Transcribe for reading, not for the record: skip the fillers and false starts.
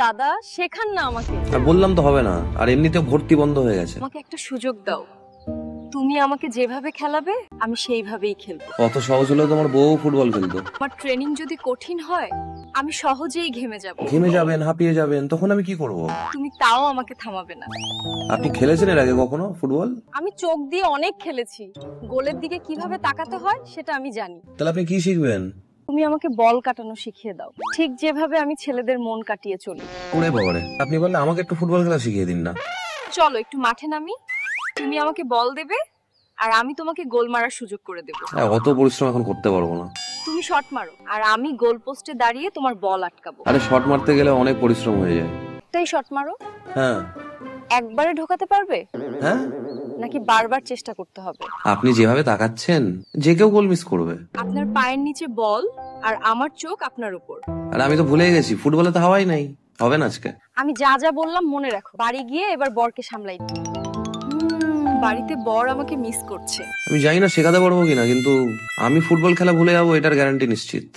দাদা, শেখান না আমাকে। আর বললাম তো হবে না, আর এমনিতে ভর্তি বন্ধ হয়ে গেছে। আমাকে একটা সুযোগ দাও। তুমি আমাকে যেভাবে খেলাবে আমি সেইভাবেই খেলবো। অত সহজ হলেও তোমার বউ ফুটবল খেলতো। আমার ট্রেনিং যদি কঠিন হয় আমি সহজেই ঘেমে যাব। ঘেমে যাবেন, হাঁপিয়ে যাবেন, তখন আমি কি করব? তুমি তাও আমাকে থামাবে না। আপনি খেলেছেন এর আগে কখনো ফুটবল? আমি চোখ দিয়ে অনেক খেলেছি, গোলের দিকে কিভাবে তাকাতে হয় সেটা আমি জানি। তাহলে আপনি কি শিখবেন? তুমি আমাকে বল কাটানো শিখিয়ে দাও, ঠিক যেভাবে আমি ছেলেদের মন কাটিয়ে চলি। ওরে বাবারে, আপনি বললে আমাকে একটু ফুটবল খেলা শিখিয়ে দিন না। চলো একটু মাঠে নামি, তুমি আমাকে বল দেবে আর আমি তোমাকে গোল মারার সুযোগ করে দেব। হ্যাঁ, অত পরিশ্রম এখন করতে পারবো না। তুমি শট মারো আর আমি গোল পোস্টে দাঁড়িয়ে তোমার বল আটকাবো। আরে শট মারতে গেলে অনেক পরিশ্রম হয়ে যায়। একটাই শট মারো। হ্যাঁ। একবারে ঢোকাতে পারবে হ্যাঁ, নাকি বারবার চেষ্টা করতে হবে? আপনি যেভাবে তাকাচ্ছেন যে কেউ গোল মিস করবে। আপনার পায়ের নিচে বল আর আমার চোখ আপনার উপর। আর আমি তো ভুলেই গেছি, ফুটবলে তো হাওয়াই নাই। হবে না আজকে। আমি যা যা বললাম মনে রাখো। বাড়ি গিয়ে এবার বরকে সামলাই। বাড়িতে বর আমাকে মিস করছে। আমি জানি না শেখাতে পারবো কিনা, কিন্তু আমি ফুটবল খেলা ভুলে যাবো এটার গ্যারান্টি নিশ্চিত।